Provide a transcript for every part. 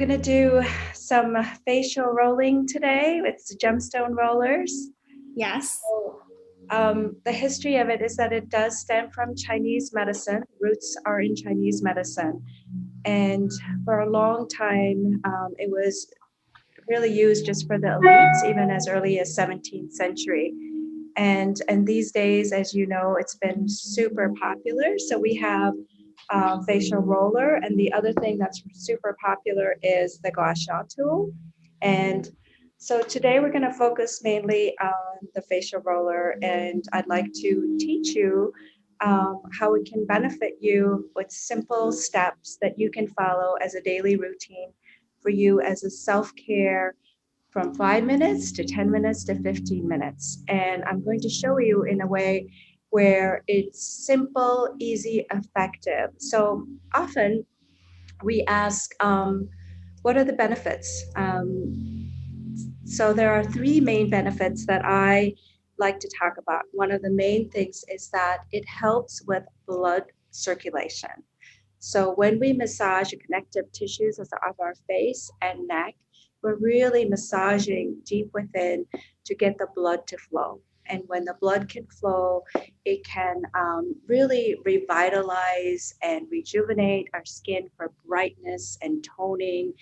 going to do some facial rolling today. It's gemstone rollers. Yes. So, the history of it is that it does stem from Chinese medicine. Roots are in Chinese medicine. And for a long time, it was really used just for the elites, even as early as 17th century. And these days, as you know, it's been super popular. So we have facial roller, and the other thing that's super popular is the gua sha tool. And so today we're going to focus mainly on the facial roller, and I'd like to teach you how it can benefit you with simple steps that you can follow as a daily routine for you as a self-care from 5 minutes to 10 minutes to 15 minutes. And I'm going to show you in a way where it's simple, easy, effective. So often we ask, what are the benefits? So there are three main benefits that I like to talk about. One of the main things is that it helps with blood circulation. So when we massage the connective tissues of our face and neck, we're really massaging deep within to get the blood to flow. And when the blood can flow, it can really revitalize and rejuvenate our skin for brightness and toning,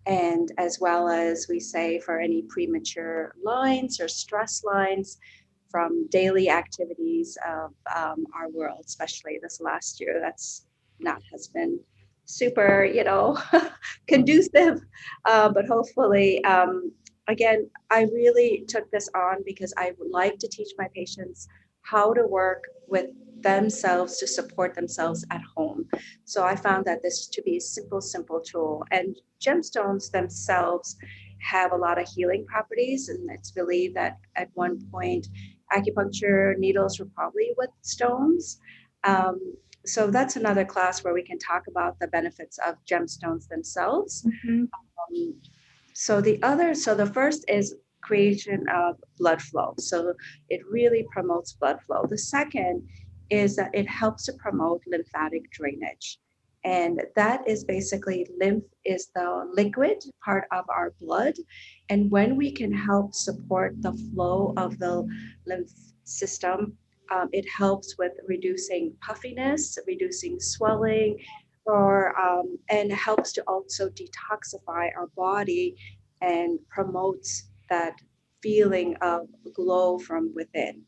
and as well as we say for any premature lines or stress lines from daily activities of our world, especially this last year. That's not has been super, conducive, but hopefully, again, I really took this on because I would like to teach my patients how to work with themselves to support themselves at home. So I found that this to be a simple tool. And gemstones themselves have a lot of healing properties, and it's believed that at one point acupuncture needles were probably with stones. Um, so that's another class where we can talk about the benefits of gemstones themselves. Mhm. Um, so the first is creation of blood flow. So it really promotes blood flow. The second is that it helps to promote lymphatic drainage. And that is basically lymph is the liquid part of our blood. And when we can help support the flow of the lymph system, it helps with reducing puffiness, reducing swelling, or and helps to also detoxify our body and promotes that feeling of glow from within.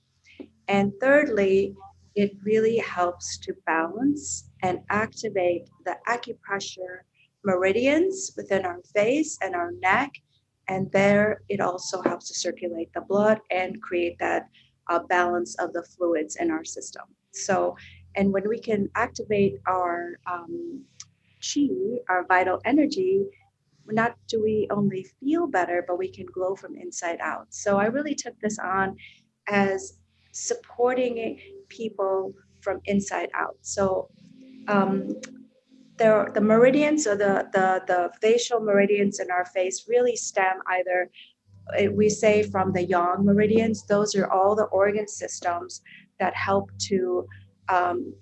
And thirdly, it really helps to balance and activate the acupressure meridians within our face and our neck. And there, it also helps to circulate the blood and create that balance of the fluids in our system. So, and when we can activate our chi, our vital energy, not do we only feel better, but we can glow from inside out. So I really took this on as supporting people from inside out. So um, the meridians or the facial meridians in our face really stem either, we say from the yang meridians. Those are all the organ systems that help to um,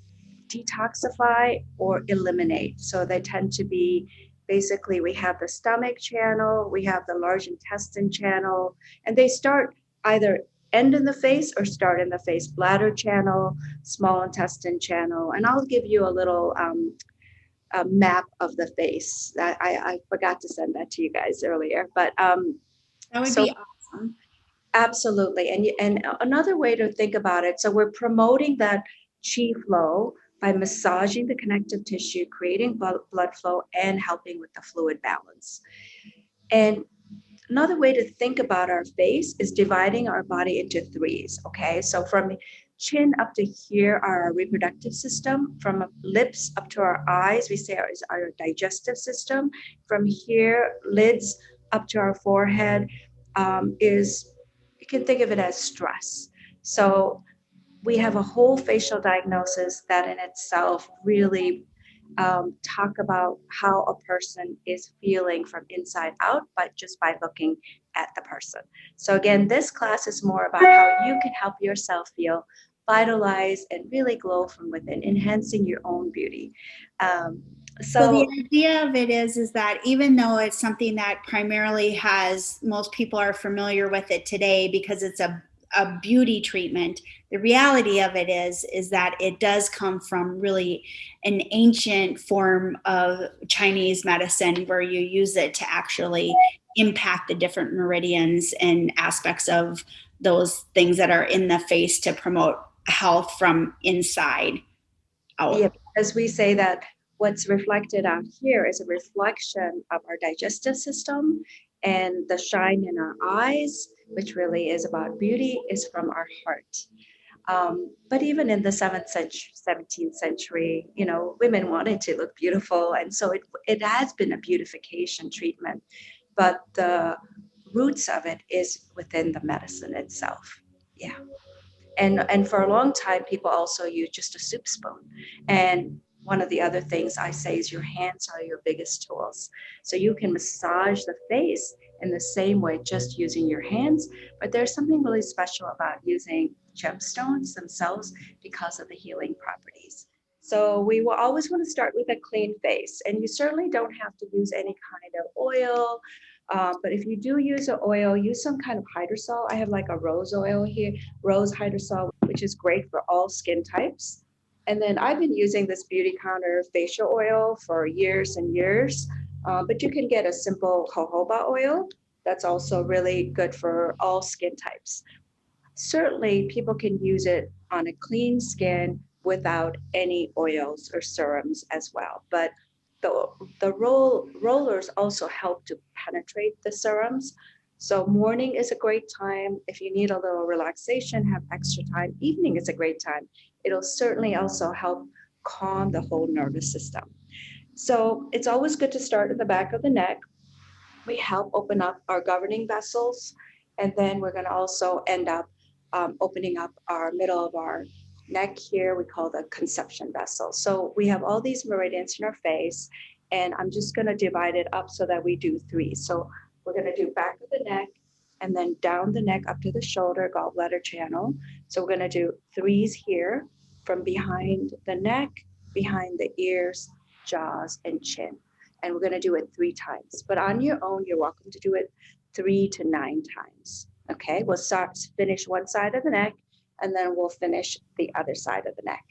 detoxify or eliminate. So they tend to be basically, we have the stomach channel, we have the large intestine channel, and they start either end in the face or start in the face. Bladder channel, small intestine channel, and I'll give you a little a map of the face. I forgot to send that to you guys earlier, but That would so be awesome. absolutely. And another way to think about it, so we're promoting that chi flow by massaging the connective tissue, creating blood flow, and helping with the fluid balance. And another way to think about our face is dividing our body into threes. Okay, so from chin up to here are our reproductive system. From lips up to our eyes, we say is our digestive system. From here, lids up to our forehead is, you can think of it as stress. So we have a whole facial diagnosis that in itself really talk about how a person is feeling from inside out, but just by looking at the person. So again, this class is more about how you can help yourself feel vitalize and really glow from within, enhancing your own beauty. Um, So the So idea of it is that even though it's something that primarily has, most people are familiar with it today because it's a beauty treatment, the reality of it is that it does come from really an ancient form of Chinese medicine where you use it to actually impact the different meridians and aspects of those things that are in the face to promote health from inside yeah, out. because we say that what's reflected out here is a reflection of our digestive system, and the shine in our eyes, which really is about beauty, is from our heart. But even in the 7th century, 17th century, women wanted to look beautiful, and so it has been a beautification treatment. But the roots of it is within the medicine itself. Yeah. And for a long time people also use just a soup spoon. And one of the other things I say is your hands are your biggest tools, so you can massage the face in the same way just using your hands. But there's something really special about using gemstones themselves because of the healing properties. So we will always want to start with a clean face, and you certainly don't have to use any kind of oil. But if you do use an oil, use some kind of hydrosol. I have like a rose oil here, rose hydrosol, which is great for all skin types. And then I've been using this Beauty Counter facial oil for years and years. But you can get a simple jojoba oil that's also really good for all skin types. Certainly, people can use it on a clean skin without any oils or serums as well. But the, the rollers also help to penetrate the serums. So morning is a great time. If you need a little relaxation, have extra time. Evening is a great time. It'll certainly also help calm the whole nervous system. So it's always good to start at the back of the neck. We help open up our governing vessels, and then we're going to also end up opening up our middle of our neck here. We call the conception vessel. So we have all these meridians in our face, and I'm just going to divide it up so that we do three. So we're going to do back of the neck, and then down the neck up to the shoulder, gallbladder channel. So we're going to do threes here, from behind the neck, behind the ears, jaws, and chin. And we're going to do it 3 times. But on your own, you're welcome to do it 3 to 9 times. Okay, we'll finish one side of the neck, and then we'll finish the other side of the neck.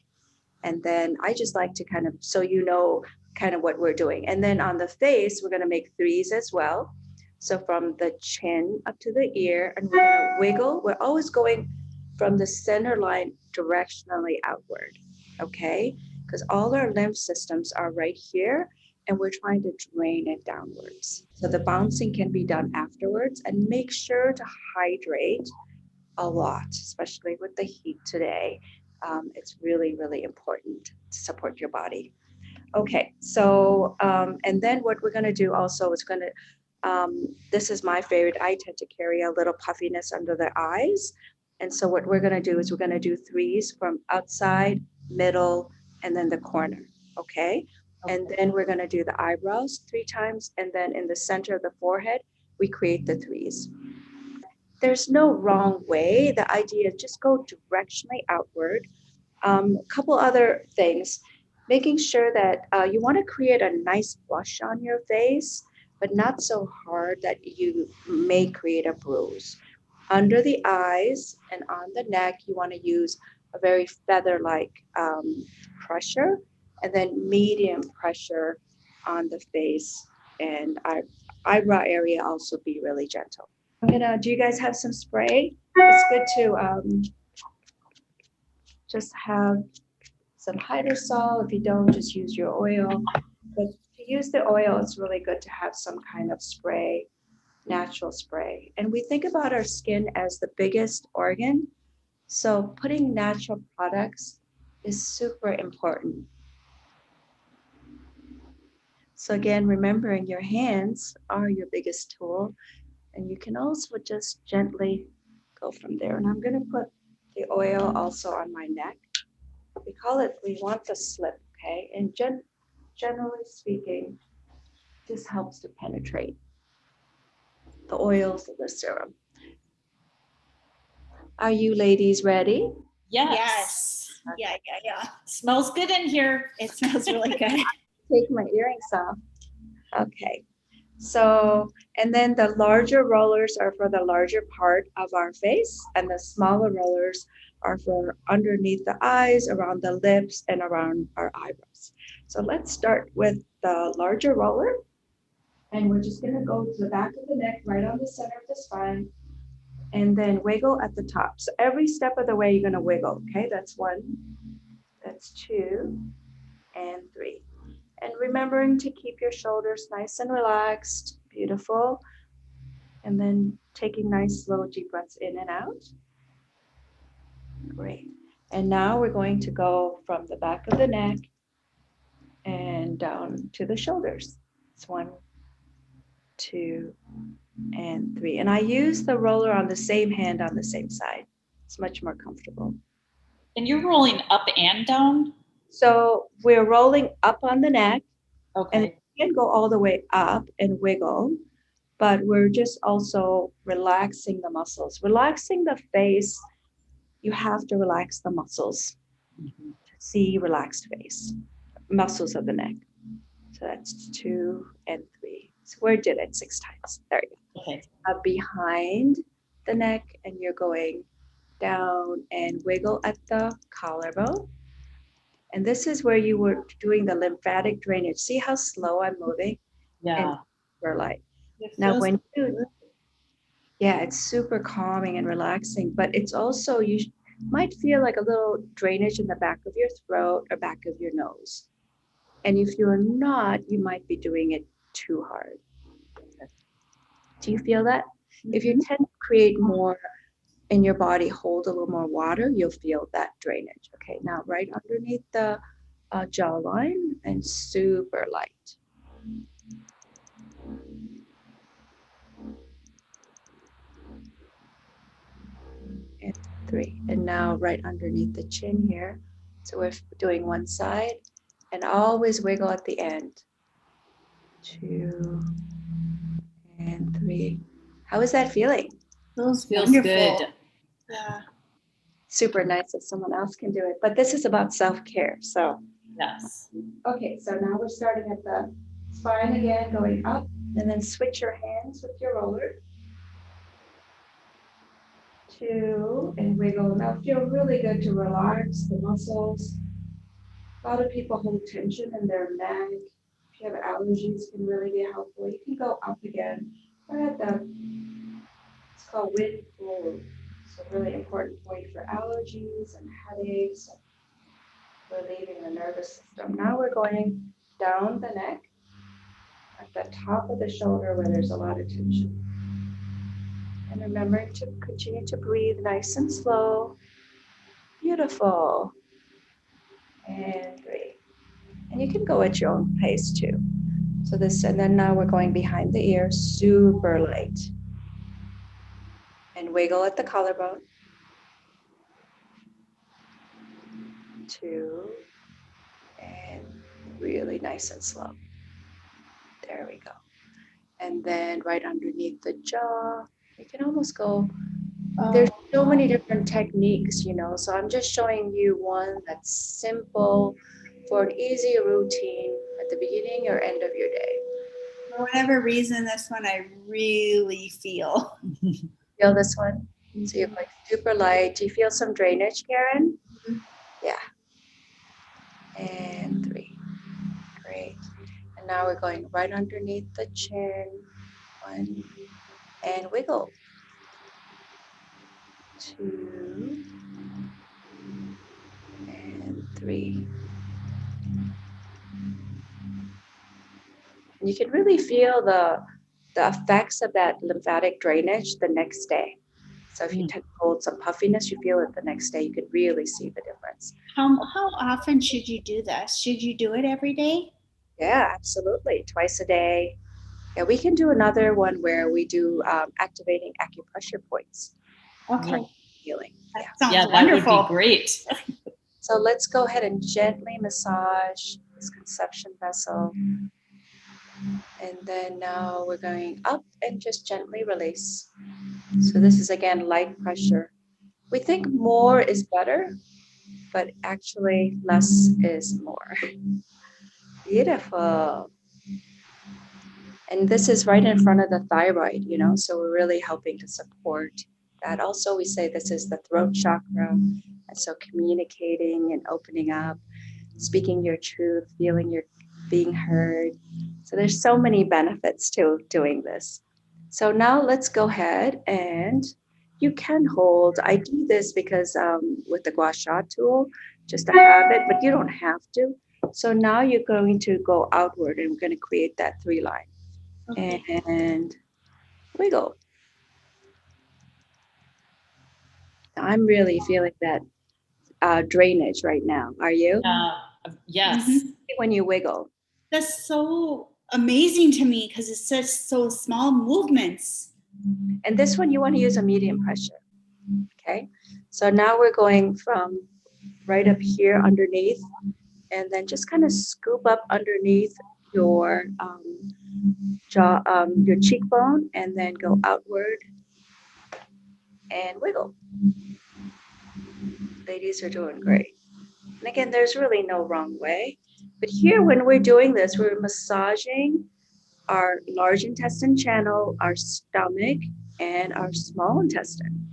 And then I just like to kind of, so you know kind of what we're doing. And then on the face, we're going to make threes as well. So from the chin up to the ear, and we're going to wiggle. We're always going from the center line directionally outward. Okay, because all our lymph systems are right here, and we're trying to drain it downwards. So the bouncing can be done afterwards, and make sure to hydrate a lot, especially with the heat today. It's really, really important to support your body. Okay, so, and then what we're going to do also is going to, this is my favorite. I tend to carry a little puffiness under the eyes. And so what we're going to do is we're going to do threes from outside, middle, and then the corner. Okay. And then we're going to do the eyebrows 3 times. And then in the center of the forehead, we create the threes. There's no wrong way. The idea is just go directionally outward. A couple other things, making sure that you want to create a nice blush on your face, but not so hard that you may create a bruise. Under the eyes and on the neck, you want to use a very feather like pressure, and then medium pressure on the face and eyebrow area, also be really gentle. Do you guys have some spray? It's good to just have some hydrosol. If you don't, just use your oil. But to use the oil, it's really good to have some kind of spray, natural spray. And we think about our skin as the biggest organ. So putting natural products is super important. So again, remembering your hands are your biggest tool. And you can also just gently go from there. And I'm going to put the oil also on my neck. We call it, we want the slip, okay? And generally speaking, this helps to penetrate the oils of the serum. Are you ladies ready? Yes. Yeah. Smells good in here. It smells really good. take my earrings off. Okay. So, and then the larger rollers are for the larger part of our face, and the smaller rollers are for underneath the eyes, around the lips, and around our eyebrows. So let's start with the larger roller, and we're just gonna go to the back of the neck, right on the center of the spine, and then wiggle at the top. So every step of the way, you're gonna wiggle, okay? That's one, that's two, and three. And remembering to keep your shoulders nice and relaxed, beautiful. And then taking nice, slow, deep breaths in and out. Great. And now we're going to go from the back of the neck and down to the shoulders. It's one, two, and three. And I use the roller on the same hand on the same side. It's much more comfortable. And you're rolling up and down? So we're rolling up on the neck. Okay. And you can go all the way up and wiggle, but we're just also relaxing the muscles. Relaxing the face, you have to relax the muscles to see relaxed face, muscles of the neck. So that's two and three. So we did it 6 times. There you go. Okay. Behind the neck, and you're going down and wiggle at the collarbone. And this is where you were doing the lymphatic drainage. See how slow I'm moving? Yeah. And super light. Now, when you, yeah, it's super calming and relaxing, but it's also, you might feel like a little drainage in the back of your throat or back of your nose. And if you're not, you might be doing it too hard. Do you feel that? If you tend to create more in your body, hold a little more water, you'll feel that drainage. Okay, now right underneath the jawline and super light. And three. And now right underneath the chin here. So we're doing one side and always wiggle at the end. 2 and 3. How is that feeling? Feels wonderful. Good. Yeah. Super nice if someone else can do it. But this is about self-care. So yes. Okay, so now we're starting at the spine again, going up, and then switch your hands with your roller. 2 and wiggle. Now feel really good to relax the muscles. A lot of people hold tension in their neck. If you have allergies, can really be helpful. You can go up again. We're at the, it's called wind flow. So really important point for allergies and headaches, relieving the nervous system. Now we're going down the neck at the top of the shoulder where there's a lot of tension. And remembering to continue to breathe nice and slow. Beautiful. And 3. And you can go at your own pace too. So this, and then now we're going behind the ear, super light. And wiggle at the collarbone. 2. And really nice and slow. There we go. And then right underneath the jaw, you can almost go, there's so many different techniques, you know, so I'm just showing you one that's simple for an easy routine at the beginning or end of your day. For whatever reason, this one I really feel. Feel this one? So you're going super light. Do you feel some drainage, Karen? Mm-hmm. Yeah. And 3. Great. And now we're going right underneath the chin. 1. And wiggle. 2. And 3. And you can really feel the effects of that lymphatic drainage the next day. So if you hold some puffiness, you feel it the next day, you could really see the difference. How often should you do this? Should you do it every day? Yeah, absolutely. Twice a day. Yeah, we can do another one where we do activating acupressure points. Okay. Healing. That Yeah, sounds wonderful. That would be great. So let's go ahead and gently massage this conception vessel. And then now we're going up and just gently release. So this is again light pressure. We think more is better, but actually less is more. Beautiful. And this is right in front of the thyroid, so we're really helping to support that. Also, we say this is the throat chakra. And so communicating and opening up, speaking your truth, feeling your being heard. So there's so many benefits to doing this. So now let's go ahead and you can hold. I do this because with the gua sha tool, just a habit, but you don't have to. So now you're going to go outward and we're going to create that 3 line. Okay. And wiggle. I'm really feeling that drainage right now. Are you? Yes. Mhm. When you wiggle. That's so amazing to me because it's such so small movements. And this one you want to use a medium pressure. Okay. So now we're going from right up here underneath and then just kind of scoop up underneath your jaw, your cheekbone, and then go outward and wiggle. Ladies are doing great. And again, there's really no wrong way. But here, when we're doing this, we're massaging our large intestine channel, our stomach, and our small intestine.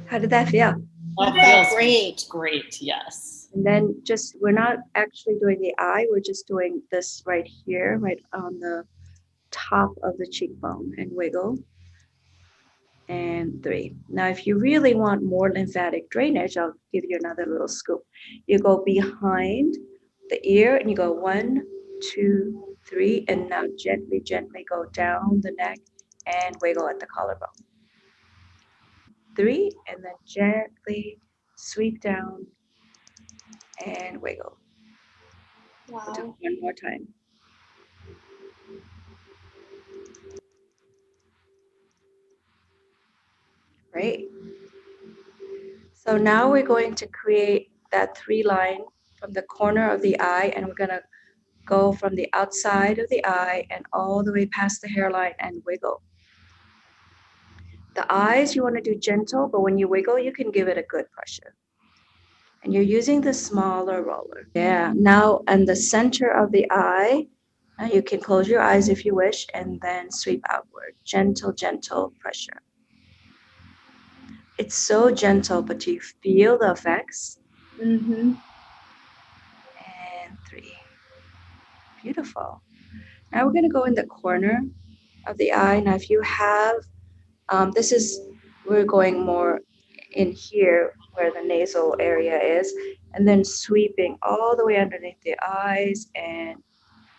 How did that feel? That That feels great. great. Yes. And then we're not actually doing the eye, we're just doing this right here, right on the top of the cheekbone, and wiggle. And 3. Now, if you really want more lymphatic drainage, I'll give you another little scoop. You go behind the ear and you go 1, 2, 3, and now gently, gently go down the neck and wiggle at the collarbone. 3, and then gently sweep down and wiggle. We'll do Wow. it one more time. Great. So now we're going to create that 3 line from the corner of the eye, and we're going to go from the outside of the eye and all the way past the hairline and wiggle. The eyes you want to do gentle, but when you wiggle, you can give it a good pressure. And you're using the smaller roller. Yeah. Now, in the center of the eye, you can close your eyes if you wish and then sweep outward. Gentle, gentle pressure. It's so gentle, but you feel the effects. Mm-hmm. And 3. Beautiful. Now we're going to go in the corner of the eye. Now, if you have, we're going more in here where the nasal area is, and then sweeping all the way underneath the eyes and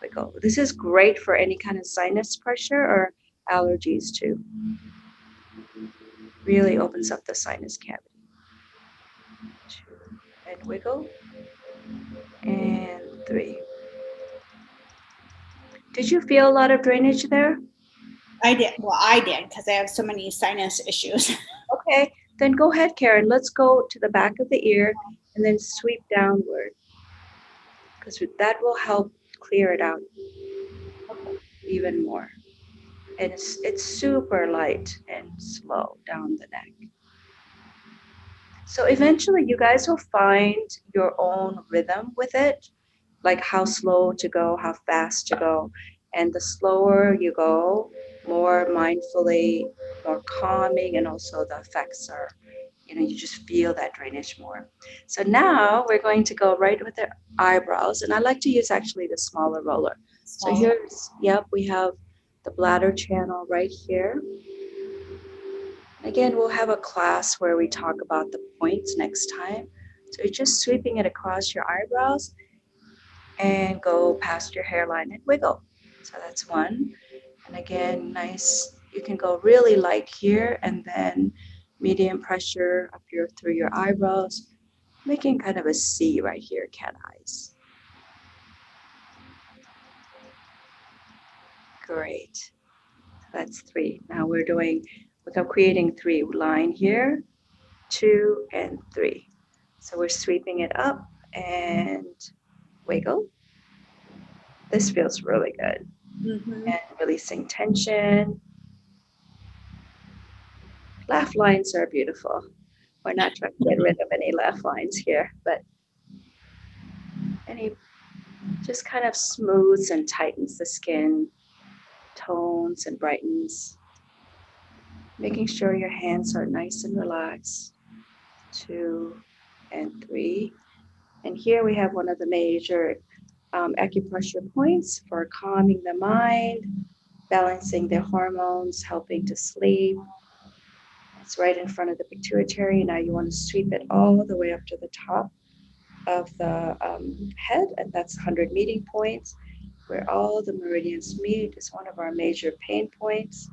wiggle. This is great for any kind of sinus pressure or allergies too. Really opens up the sinus cavity. 2, and wiggle. And 3. Did you feel a lot of drainage there? I did. Well, I did because I have so many sinus issues. Okay, then go ahead, Karen. Let's go to the back of the ear and then sweep downward because that will help clear it out even more. And it's super light and slow down the neck. So eventually you guys will find your own rhythm with it, like how slow to go, how fast to go. And the slower you go, more mindfully, more calming, and also the effects are, you just feel that drainage more. So now we're going to go right with the eyebrows. And I like to use actually the smaller roller. So here's, yep, we have the bladder channel right here. Again, we'll have a class where we talk about the points next time. So you're just sweeping it across your eyebrows and go past your hairline and wiggle. So that's 1. And again, nice. You can go really light here and then medium pressure up through your eyebrows, making kind of a C right here, cat eyes. Great. That's 3. Now we're creating 3 line here, 2 and 3. So we're sweeping it up and wiggle. This feels really good. Mm-hmm. And releasing tension. Laugh lines are beautiful. We're not trying to get rid of any laugh lines here, but any just kind of smooths and tightens the skin, tones and brightens, making sure your hands are nice and relaxed. 2 and 3. And here we have one of the major acupressure points for calming the mind, balancing the hormones, helping to sleep. It's right in front of the pituitary. Now you want to sweep it all the way up to the top of the head, and that's 100 meeting points, where all the meridians meet. Is one of our major pain points.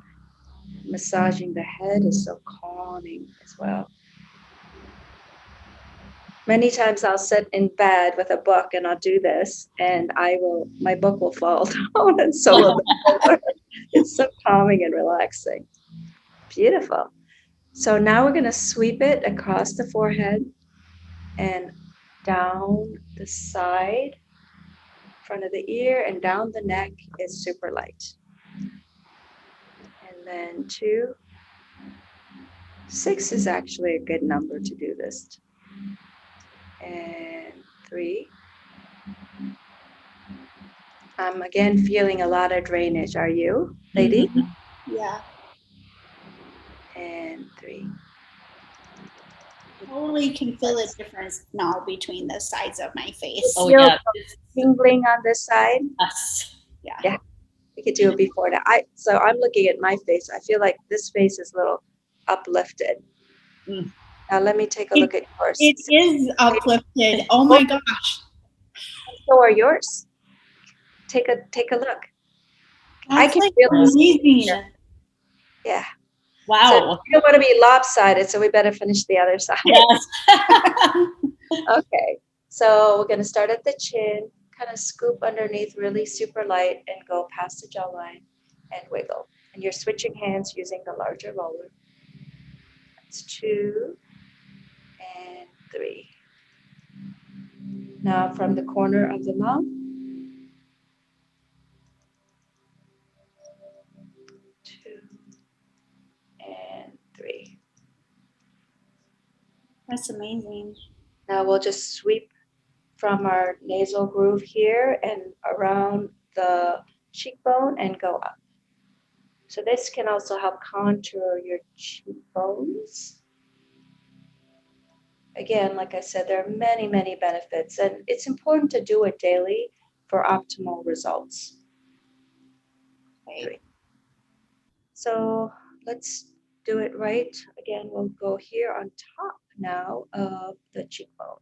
Massaging the head is so calming as well. Many times I'll sit in bed with a book and I'll do this, and my book will fall down, and so will the roller. It's so calming and relaxing. Beautiful. So now we're going to sweep it across the forehead and down the side, front of the ear, and down the neck is super light. And then 2. 6 is actually a good number to do this. And 3. I'm again feeling a lot of drainage. Are you, lady? Yeah. And 3. Totally can feel a difference now between the sides of my face. Oh, Feel yeah. tingling on this side. Yes. Yeah. We could do it before that. So I'm looking at my face. I feel like this face is a little uplifted. Mm. Now let me take a look at yours. It is uplifted. Oh my gosh. So are yours. Take a look. That's I can like feel this. amazing. Yeah. Wow. So we don't want to be lopsided, so we better finish the other side. Yes. Okay. So we're going to start at the chin, kind of scoop underneath really super light and go past the jawline and wiggle. And you're switching hands using the larger roller. That's 2 and 3. Now from the corner of the mouth. 2 and 3. That's amazing. Now we'll just sweep from our nasal groove here and around the cheekbone and go up. So this can also help contour your cheekbones. Again, like I said, there are many, many benefits, and it's important to do it daily for optimal results. Okay. So let's do it right. Again, we'll go here on top now of the cheekbone.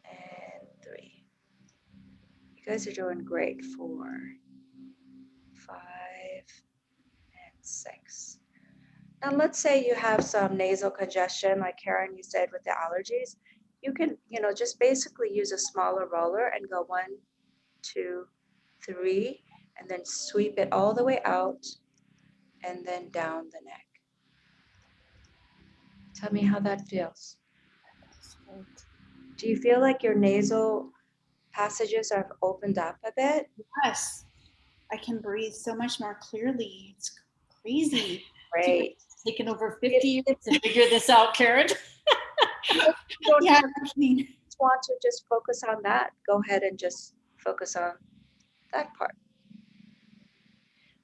And 3. You guys are doing great. 4, 5, and 6. Now, let's say you have some nasal congestion, like Karen, you said with the allergies. You can, just basically use a smaller roller and go 1, 2, 3, and then sweep it all the way out and then down the neck. Tell me how that feels. Do you feel like your nasal passages have opened up a bit? Yes. I can breathe so much more clearly. It's crazy. Great. It's taken over 50 years to figure this out, Karen. Yeah. Want to just focus on that, go ahead and just focus on that part.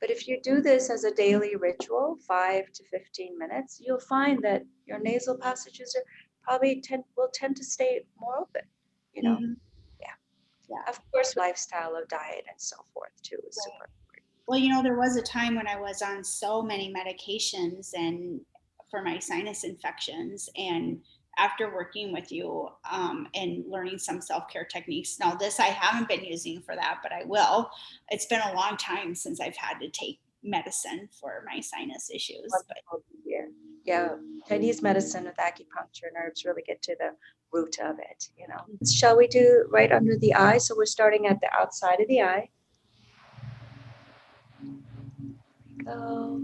But if you do this as a daily ritual, 5 to 15 minutes, you'll find that your nasal passages will tend to stay more open, Mm-hmm. Yeah. Of course, lifestyle of diet and so forth too is super important. Well, there was a time when I was on so many medications and for my sinus infections, and after working with you and learning some self-care techniques. Now this I haven't been using for that, but I will. It's been a long time since I've had to take medicine for my sinus issues. But yeah, Chinese medicine with acupuncture and herbs really get to the root of it, Shall we do right under the eye? So we're starting at the outside of the eye. Go.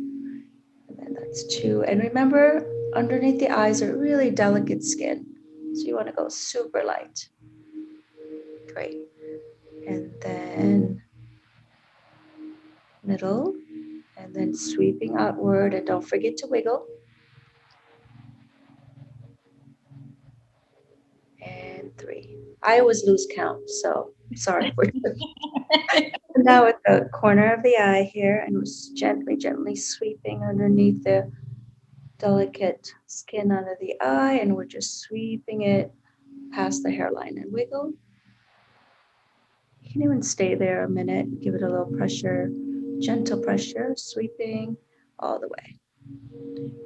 And then that's 2. And remember, underneath the eyes are really delicate skin. So you want to go super light. Great. And then middle. And then sweeping outward. And don't forget to wiggle. and 3. I always lose count, so sorry for now at the corner of the eye here, and we're gently, gently sweeping underneath the delicate skin under the eye, and we're just sweeping it past the hairline and wiggle. You can even stay there a minute, give it a little pressure, gentle pressure, sweeping all the way.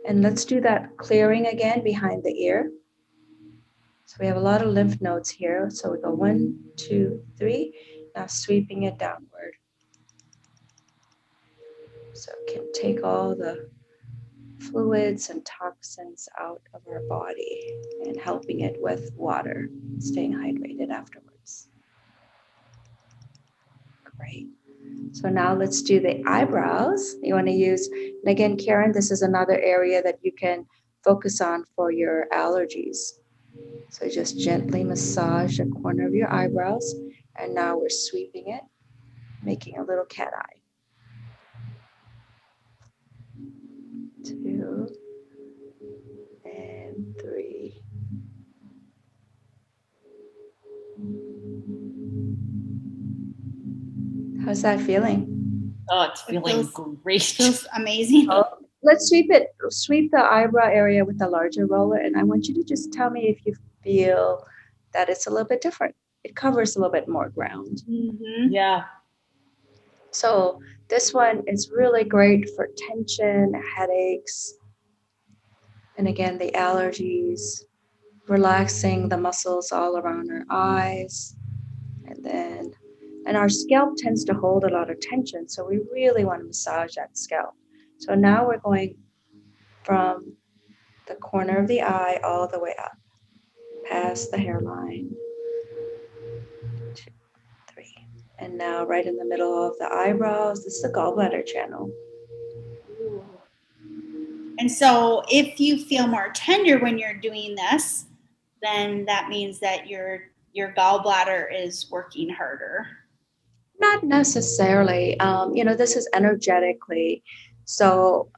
And let's do that clearing again behind the ear. So we have a lot of lymph nodes here. So we go 1, 2, 3. Now sweeping it downward. So it can take all the fluids and toxins out of our body and helping it with water, staying hydrated afterwards. Great. So now let's do the eyebrows. You want to use, and again, Karen, this is another area that you can focus on for your allergies. So just gently massage the corner of your eyebrows. And now we're sweeping it, making a little cat eye. 2 and 3. How's that feeling? Oh, it's feeling great. Feels amazing. Oh, let's sweep the eyebrow area with the larger roller. And I want you to just tell me if you feel that it's a little bit different. It covers a little bit more ground. Mm-hmm. Yeah. So this one is really great for tension, headaches, and again, the allergies, relaxing the muscles all around our eyes. And our scalp tends to hold a lot of tension. So we really want to massage that scalp. So now we're going from the corner of the eye all the way up, past the hairline. 2, 3. And now right in the middle of the eyebrows, this is the gallbladder channel. And so if you feel more tender when you're doing this, then that means that your gallbladder is working harder. Not necessarily. This is energetically. So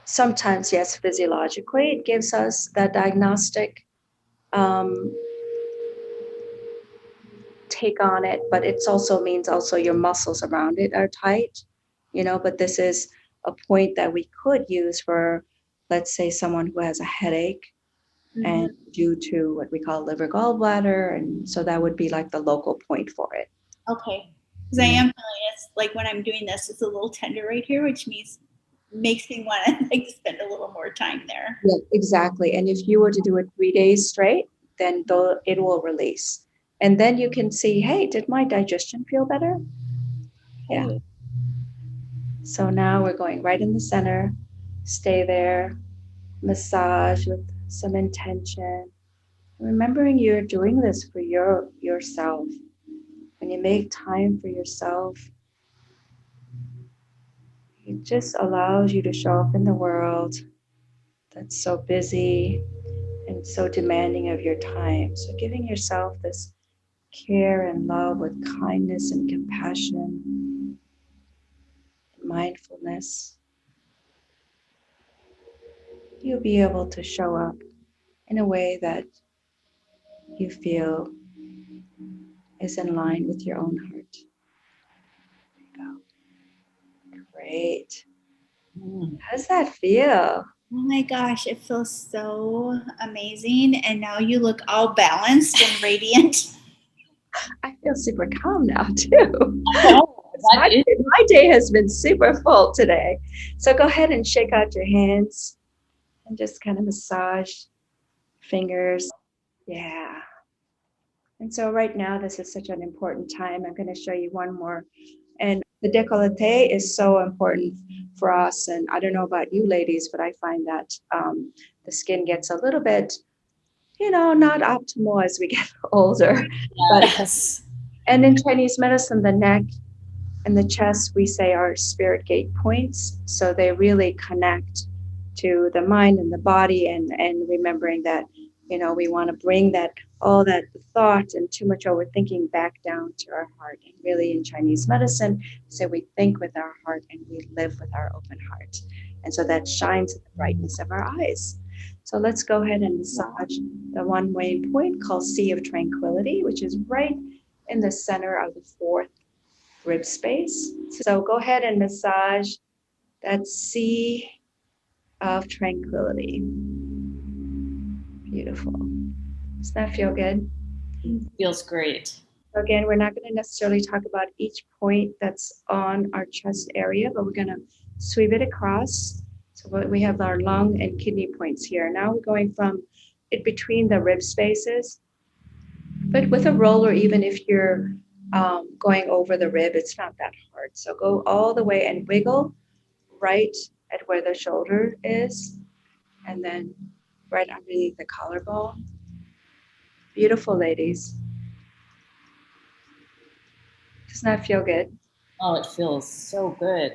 sometimes, yes, physiologically, it gives us that diagnostic take on it, but it also means your muscles around it are tight, but this is a point that we could use for, let's say, someone who has a headache and due to what we call liver gallbladder. And so that would be like the local point for it. Okay. Because I am feeling it's like when I'm doing this, it's a little tender right here, which makes me want to spend a little more time there. Yeah, exactly. And if you were to do it 3 days straight, then it will release. And then you can see, hey, did my digestion feel better? Yeah. So now we're going right in the center. Stay there. Massage with some intention. Remembering you're doing this for yourself. When you make time for yourself, it just allows you to show up in the world that's so busy and so demanding of your time. So giving yourself this care and love with kindness and compassion and mindfulness, you'll be able to show up in a way that you feel is in line with your own heart. There you go. Great. How does that feel? Oh my gosh, it feels so amazing. And now you look all balanced and radiant. I feel super calm now too. Oh, My day has been super full today. So go ahead and shake out your hands and just kind of massage fingers. Yeah. And so right now, this is such an important time. I'm going to show you one more. And the décolleté is so important for us. And I don't know about you ladies, but I find that the skin gets a little bit, not optimal as we get older. Yes. And in Chinese medicine, the neck and the chest, we say, are spirit gate points. So they really connect to the mind and the body, and remembering that, we want to bring all that thought and too much overthinking back down to our heart. And really in Chinese medicine, so we think with our heart and we live with our open heart. And so that shines in the brightness of our eyes. So let's go ahead and massage the one main point called Sea of Tranquility, which is right in the center of the fourth rib space. So go ahead and massage that Sea of Tranquility. Beautiful. Does that feel good? Feels great. Again, we're not going to necessarily talk about each point that's on our chest area, but we're going to sweep it across. So we have our lung and kidney points here. Now we're going from it between the rib spaces, but with a roller, even if you're going over the rib, it's not that hard. So go all the way and wiggle right at where the shoulder is, and then right underneath the collarbone. Beautiful, ladies. Doesn't that feel good? Oh, it feels so good.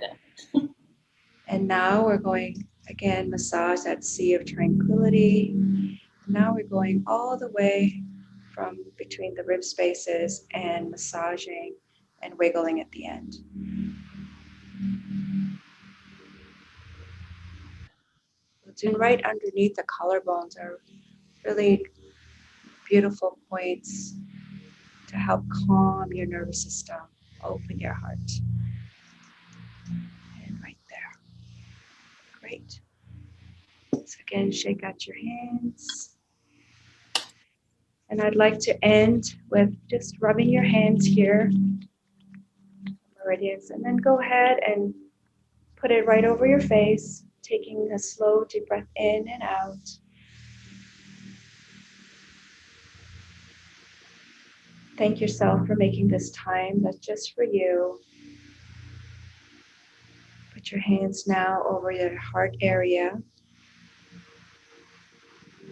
And now we're going, again, massage that Sea of Tranquility. Now we're going all the way from between the rib spaces and massaging and wiggling at the end. And right underneath the collarbones are really beautiful points to help calm your nervous system, open your heart. And right there. Great. So again, shake out your hands. And I'd like to end with just rubbing your hands here, meridians, and then go ahead and put it right over your face, taking a slow, deep breath in and out. Thank yourself for making this time that's just for you. Put your hands now over your heart area,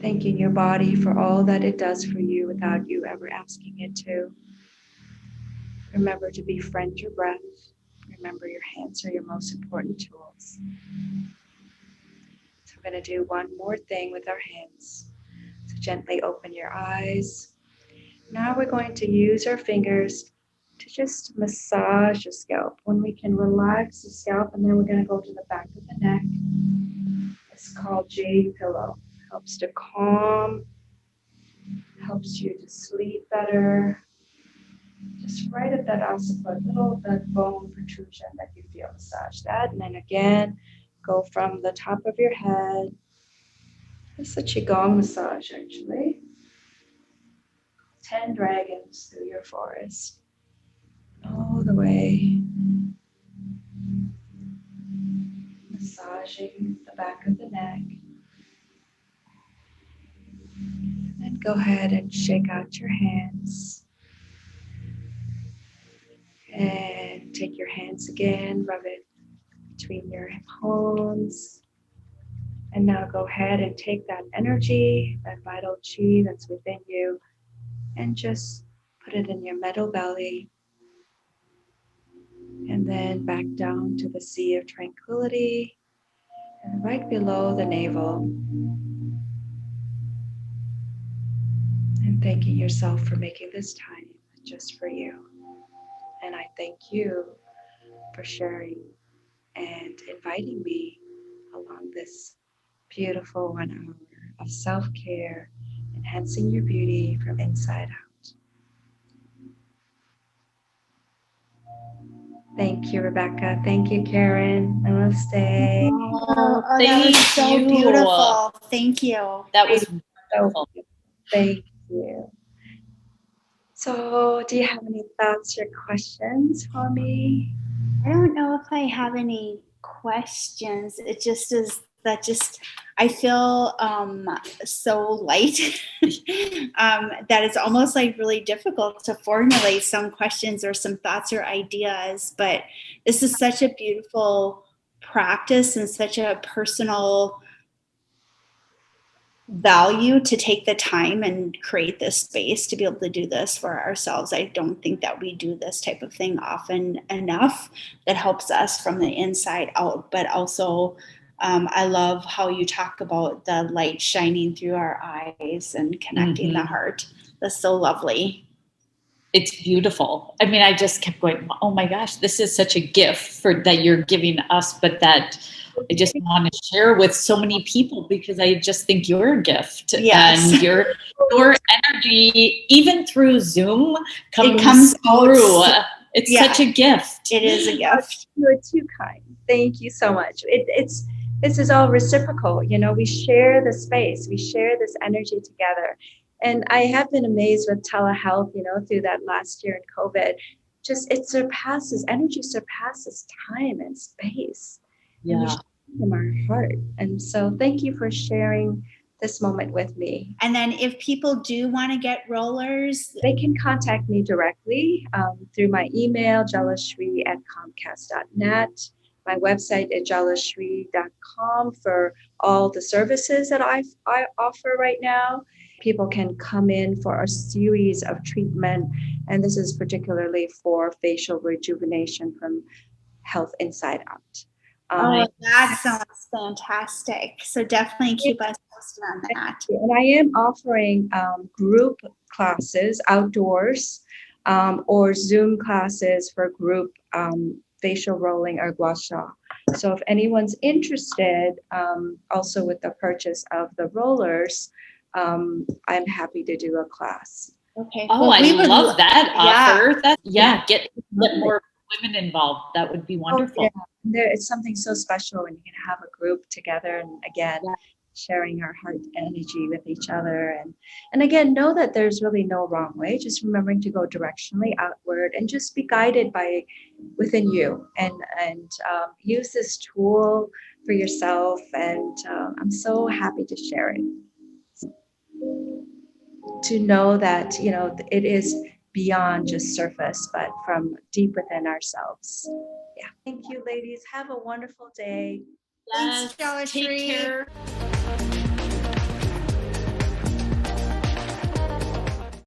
thanking your body for all that it does for you without you ever asking it to. Remember to befriend your breath. Remember your hands are your most important tools. So we're going to do one more thing with our hands. So gently open your eyes. Now we're going to use our fingers to just massage the scalp. When we can relax the scalp, and then we're going to go to the back of the neck. It's called jade pillow. Helps to calm, helps you to sleep better. Just right at that occiput, little that bone protrusion that you feel, massage that. And then again, go from the top of your head. It's a qigong massage, actually. 10 dragons through your forest. All the way. Massaging the back of the neck. And then go ahead and shake out your hands. And take your hands again, rub it between your palms. And now go ahead and take that energy, that vital chi that's within you, and just put it in your middle belly. And then back down to the Sea of Tranquility, and right below the navel. And thanking yourself for making this time just for you. And I thank you for sharing and inviting me along this beautiful 1 hour of self-care, enhancing your beauty from inside out. Thank you, Rebecca. Thank you, Karen. Namaste. Oh, that Thank was so you. beautiful. Thank you. That was So, wonderful. thank you. So, do you have any thoughts or questions for me? I don't know if I have any questions. It just is that just I feel so light that it's almost like really difficult to formulate some questions or some thoughts or ideas. But this is such a beautiful practice and such a personal value to take the time and create this space to be able to do this for ourselves. I don't think that we do this type of thing often enough that helps us from the inside out, but also I love how you talk about the light shining through our eyes and connecting the heart. That's so lovely. it's beautiful. I mean, I just kept going, oh my gosh, this is such a gift that you're giving us, but that I just want to share with so many people, because I just think you're a gift. Yes. And your energy, even through Zoom, It comes through. out. It's such a gift. It is a gift. You are too kind. Thank you so much. This is all reciprocal. You know, we share the space, we share this energy together. And I have been amazed with telehealth, you know, through that last year in COVID. Just energy surpasses time and space. And we Yeah. share from our heart. And so thank you for sharing this moment with me. And then if people do want to get rollers, they can contact me directly through my email, jalashri@comcast.net, my website at jalashri.com for all the services that I offer right now. People can come in for a series of treatment, and this is particularly for facial rejuvenation from health inside out. That sounds fantastic. So definitely keep us posted on that. And I am offering group classes outdoors or Zoom classes for group facial rolling or gua sha. So if anyone's interested, also with the purchase of the rollers, I'm happy to do a class. Okay. Oh, I love that offer. Get more women involved. That would be wonderful. Oh, yeah. It's something so special when you can have a group together, and again, sharing our heart energy with each other, and again, know that there's really no wrong way. Just remembering to go directionally outward and just be guided by within you, and use this tool for yourself. And I'm so happy to share it. To know that, you know, it is beyond just surface, but from deep within ourselves. Yeah. Thank you, ladies. Have a wonderful day. Thanks, Jalashri. Take care.